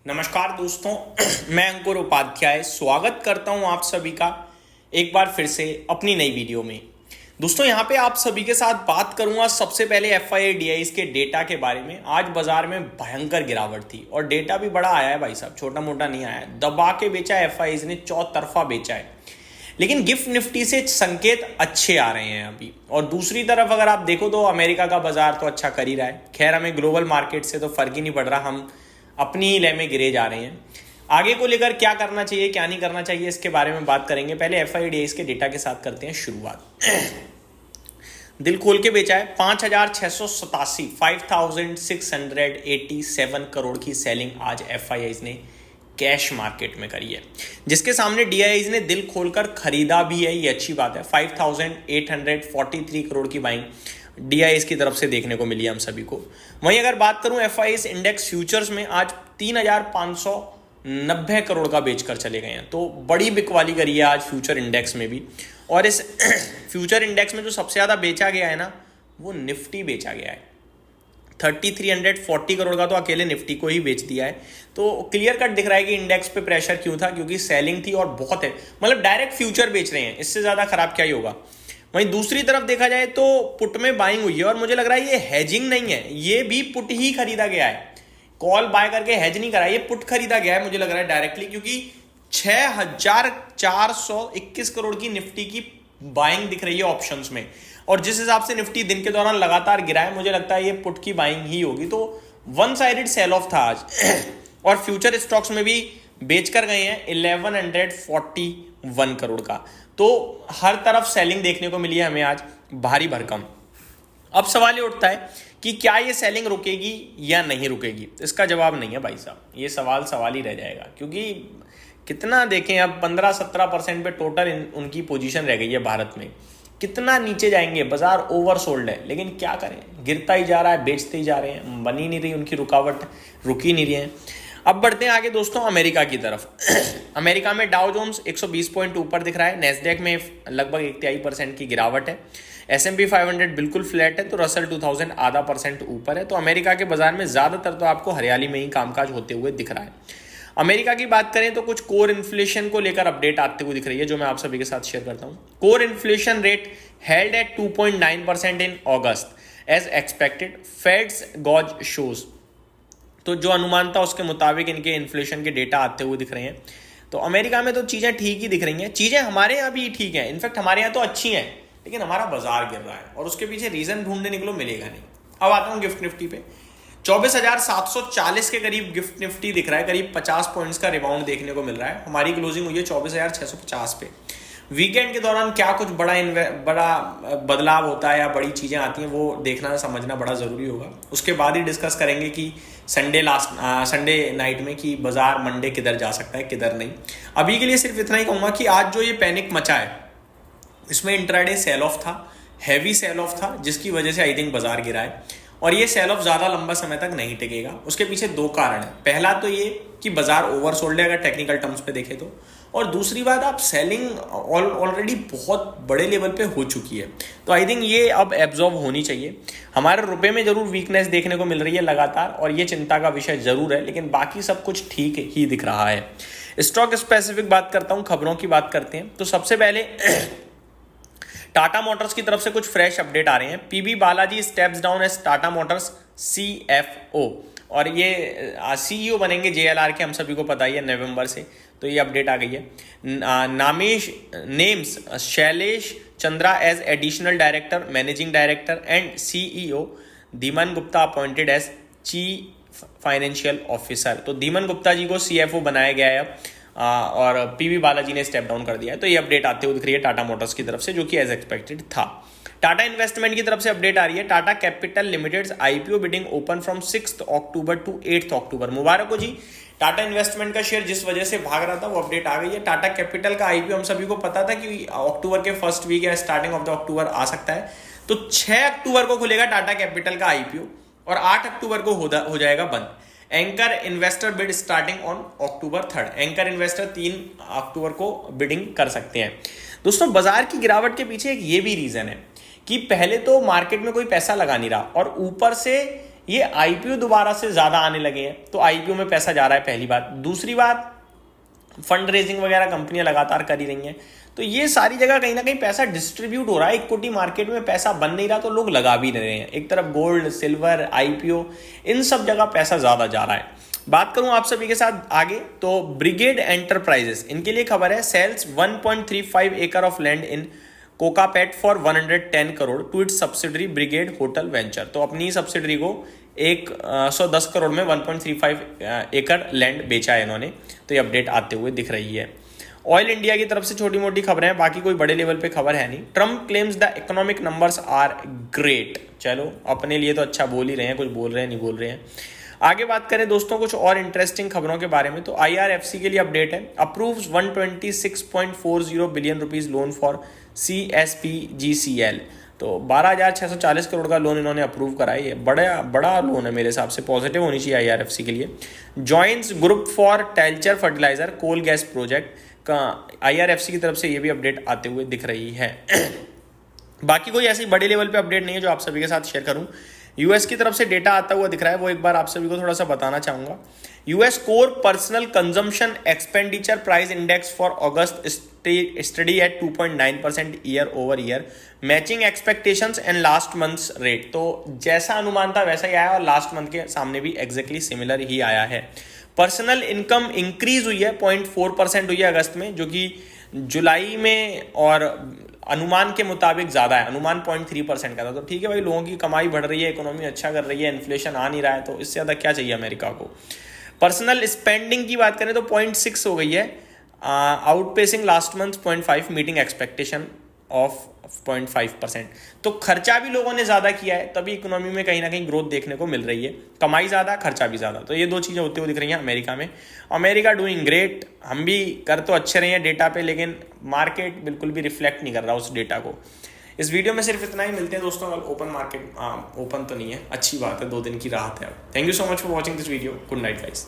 नमस्कार दोस्तों, मैं अंकुर उपाध्याय स्वागत करता हूं आप सभी का एक बार फिर से अपनी नई वीडियो में। दोस्तों यहाँ पे आप सभी के साथ बात करूंगा सबसे पहले एफआईआईडीआईज के डेटा के बारे में। आज बाजार में भयंकर गिरावट थी और डेटा भी बड़ा आया है भाई साहब, छोटा मोटा नहीं आया है। दबा के बेचा एफआईआईज ने, चौतरफा बेचा है। लेकिन गिफ्ट निफ्टी से संकेत अच्छे आ रहे हैं अभी। और दूसरी तरफ अगर आप देखो तो अमेरिका का बाजार तो अच्छा कर ही रहा है। खैर हमें ग्लोबल मार्केट से तो फर्क ही नहीं पड़ रहा, हम अपनी ही लय में गिरे जा रहे हैं। आगे को लेकर क्या करना चाहिए क्या नहीं करना चाहिए इसके बारे में बात करेंगे। पहले एफआईआईडीआईज के डेटा के साथ करते हैं शुरुआत। दिल खोल के बेचा है 5,687 5,687 करोड़ की सेलिंग आज एफआईआईज ने कैश मार्केट में करी है, जिसके सामने डीआईआईज ने दिल खोलकर खरीदा भी है। ये अच्छी बात है। 5,843 करोड़ की बाइंग डीआईएस की तरफ से देखने को मिली है हम सभी को। वहीं अगर बात करूं एफआईआईएस इंडेक्स फ्यूचर्स में आज 3,590 करोड़ का बेचकर चले गए हैं, तो बड़ी बिकवाली करी है आज फ्यूचर इंडेक्स में भी। और इस फ्यूचर इंडेक्स में जो सबसे ज्यादा बेचा गया है ना, वो निफ्टी बेचा गया है। 3,340 करोड़ का तो अकेले निफ्टी को ही बेच दिया है। तो क्लियर कट दिख रहा है कि इंडेक्स पे प्रेशर क्यों था, क्योंकि सेलिंग थी और बहुत है। मतलब डायरेक्ट फ्यूचर बेच रहे हैं, इससे ज्यादा खराब क्या ही होगा। वहीं दूसरी तरफ देखा जाए तो पुट में बाइंग हुई है और मुझे लग रहा है ये हेजिंग नहीं है, ये भी पुट ही खरीदा गया है। कॉल बाय करके हेज नहीं करा, ये पुट खरीदा गया है मुझे लग रहा है डायरेक्टली, क्योंकि 6,421 करोड़ की निफ्टी की बाइंग दिख रही है ऑप्शंस में। और जिस हिसाब से निफ्टी दिन के दौरान लगातार गिरा है, मुझे लगता है ये पुट की बाइंग ही होगी। तो वन साइडेड सेल ऑफ था आज। और फ्यूचर स्टॉक्स में भी बेचकर गए हैं 1,141 करोड़ का। तो हर तरफ सेलिंग देखने को मिली है हमें आज, भारी भरकम। अब सवाल ये उठता है कि क्या ये सेलिंग रुकेगी या नहीं रुकेगी। इसका जवाब नहीं है भाई साहब, ये सवाल ही रह जाएगा। क्योंकि कितना देखें, अब 15-17% पे टोटल उनकी पोजीशन रह गई है भारत में। कितना नीचे जाएंगे, बाजार ओवरसोल्ड है। लेकिन क्या करें, गिरता ही जा रहा है, बेचते ही जा रहे हैं, बन ही नहीं रही उनकी रुकावट, रुक ही नहीं रही है। अब बढ़ते हैं आगे दोस्तों अमेरिका की तरफ। अमेरिका में डाउ जोन्स 120 पॉइंट ऊपर दिख रहा है, नैस्डैक में लगभग 1.3% की गिरावट है, S&P 500 बिल्कुल फ्लैट है, तो रसल 2000 आधा % ऊपर है। तो अमेरिका के बाजार में ज्यादातर तो आपको हरियाली में ही कामकाज होते हुए दिख रहा है। अमेरिका की बात करें तो कुछ कोर इन्फ्लेशन को लेकर अपडेट आते हुए दिख रही है, जो मैं आप सभी के साथ शेयर करता हूं। Core inflation rate held at 2.9% in August as expected, Fed's gauge shows. तो जो अनुमान था उसके मुताबिक इनके इन्फ्लेशन के डेटा आते हुए दिख रहे हैं। तो अमेरिका में तो चीजें ठीक ही दिख रही हैं। चीजें हमारे यहाँ भी ठीक हैं, इनफैक्ट हमारे यहाँ तो अच्छी हैं, लेकिन हमारा बाजार गिर रहा है और उसके पीछे रीजन ढूंढने निकलो, मिलेगा नहीं। अब आता हूँ गिफ्ट निफ्टी पे। 24,740 के करीब गिफ्ट निफ्टी दिख रहा है, करीब 50 पॉइंट्स का रिबाउंड देखने को मिल रहा है। हमारी क्लोजिंग हुई है 24,650 पे। वीकेंड के दौरान क्या कुछ बड़ा बदलाव होता है या बड़ी चीजें आती हैं, वो देखना समझना बड़ा जरूरी होगा। उसके बाद ही डिस्कस करेंगे कि संडे नाइट में कि बाजार मंडे किधर जा सकता है किधर नहीं। अभी के लिए सिर्फ इतना ही कहूंगा कि आज जो ये पैनिक मचा है, इसमें इंट्राडे सेल ऑफ था, हैवी सेल ऑफ था, जिसकी वजह से आई थिंक बाजार गिरा है। और ये सेल ऑफ ज्यादा लंबा समय तक नहीं टिकेगा। उसके पीछे दो कारण है। पहला तो ये कि बाजार ओवरसोल्ड है अगर टेक्निकल टर्म्स पे देखें तो, और दूसरी बात आप सेलिंग ऑलरेडी बहुत बड़े लेवल पे हो चुकी है। तो आई थिंक ये अब एब्जॉर्ब होनी चाहिए। हमारे रुपए में जरूर वीकनेस देखने को मिल रही है लगातार, और ये चिंता का विषय जरूर है, लेकिन बाकी सब कुछ ठीक ही दिख रहा है। स्टॉक स्पेसिफिक बात करता हूं, खबरों की बात करते हैं। तो सबसे पहले टाटा मोटर्स की तरफ से कुछ फ्रेश अपडेट आ रहे हैं। PB Balaji steps down as Tata Motors CFO, और ये CEO बनेंगे JLR के, हम सभी को पता ही है, नवंबर से। तो ये अपडेट आ गई है। Names Shailesh Chandra as additional director, managing director and CEO। Dhiman Gupta appointed as chief financial officer. तो धीमन गुप्ता जी को CFO बनाया गया है अब, और पीवी बालाजी ने स्टेप डाउन कर दिया है। तो ये अपडेट आते हुए दिख रही है टाटा मोटर्स की तरफ से, जो कि एज एक्सपेक्टेड था। टाटा इन्वेस्टमेंट की तरफ से अपडेट आ रही है। Tata Capital Limited IPO bidding open from 6 October to 8 October. मुबारक हो जी। टाटा इन्वेस्टमेंट का शेयर जिस वजह से भाग रहा था वो अपडेट आ गई है। टाटा कैपिटल का IPO हम सभी को पता था कि अक्टूबर के फर्स्ट वीक या स्टार्टिंग ऑफ द अक्टूबर आ सकता है। तो 6 अक्टूबर को खुलेगा टाटा कैपिटल का IPO और 8 अक्टूबर को हो जाएगा बंद। Anchor investor bid starting on October 3। Anchor investor 3 अक्टूबर को बिडिंग कर सकते हैं। दोस्तों बाजार की गिरावट के पीछे एक ये भी रीजन है कि पहले तो मार्केट में कोई पैसा लगा नहीं रहा, और ऊपर से ये आईपीओ दोबारा से ज़्यादा आने लगे हैं, तो आईपीओ में पैसा जा रहा है, पहली बात। दूसरी बात, फंड रेजिंग वगैरह कंपनियां लगातार कर ही रही हैं, तो ये सारी जगह कहीं ना कहीं पैसा डिस्ट्रीब्यूट हो रहा है। इक्विटी मार्केट में पैसा बन नहीं रहा तो लोग लगा भी नहीं रहे हैं। एक तरफ गोल्ड, सिल्वर, आईपीओ, इन सब जगह पैसा ज़्यादा जा रहा है। बात करूं आप सभी के साथ आगे, तो ब्रिगेड एंटरप्राइजेस, इनके लिए खबर है, sells 1.35 acre of land in Kokapet for 110 crore to its subsidiary Brigade Hotel Venture. तो अपनी सब्सिडरी को 110 करोड़ में 1.35 एकड़ लैंड बेचा है इन्होंने। तो ये अपडेट आते हुए दिख रही है। ऑयल इंडिया की तरफ से छोटी मोटी खबरें हैं, बाकी कोई बड़े लेवल पे खबर है नहीं। Trump claims the economic numbers are great. चलो, अपने लिए तो अच्छा बोल ही रहे हैं, कुछ बोल रहे हैं नहीं बोल रहे हैं। आगे बात करें दोस्तों कुछ और इंटरेस्टिंग खबरों के बारे में, तो IRFC के लिए अपडेट है, approves 126.40 billion rupees loan for CSPGCL। तो 12,640 करोड़ का लोन इन्होंने अप्रूव कराई है। बड़ा लोन है मेरे हिसाब से, पॉजिटिव होनी चाहिए IRFC के लिए। Joints group for Talcher fertilizer coal gas project का IRFC की तरफ से ये भी अपडेट आते हुए दिख रही है। बाकी कोई ऐसी बड़े लेवल पे अपडेट नहीं है जो आप सभी के साथ शेयर करूं। यूएस की तरफ से डेटा आता हुआ दिख रहा है, वो एक बार आप सभी को थोड़ा सा बताना चाहूंगा। US core personal consumption expenditure price index for August study eight 2.9% year over year, matching expectations and last months rate. तो जैसा अनुमान था वैसा ही आया और लास्ट मंथ के सामने भी एग्जैक्टली सिमिलर ही आया है। पर्सनल इनकम इंक्रीज हुई है, 0.4% हुई है अगस्त में, जो कि जुलाई में और अनुमान के मुताबिक ज़्यादा है। अनुमान 0.3% का था। तो ठीक है भाई, लोगों की कमाई बढ़ रही है, इकोनॉमी अच्छा कर रही है, इन्फ्लेशन आ नहीं रहा है, तो इससे ज़्यादा क्या चाहिए अमेरिका को। पर्सनल स्पेंडिंग की बात करें तो 0.6 हो गई है, outpacing last month 0.5, meeting expectation of 0.5%। तो खर्चा भी लोगों ने ज़्यादा किया है, तभी इकोनॉमी में कहीं ना कहीं ग्रोथ देखने को मिल रही है। कमाई ज़्यादा, खर्चा भी ज़्यादा, तो ये दो चीज़ें होते हुए दिख रही हैं अमेरिका में। अमेरिका डूइंग ग्रेट, हम भी कर तो अच्छे रहे हैं डेटा पे, लेकिन मार्केट बिल्कुल भी रिफ्लेक्ट नहीं कर रहा उस डेटा को। इस वीडियो में सिर्फ इतना ही, मिलते हैं दोस्तों कल। ओपन मार्केट ओपन तो नहीं है, अच्छी बात है, 2 दिन की राहत है अब। Thank you so much for watching this video. Good night guys.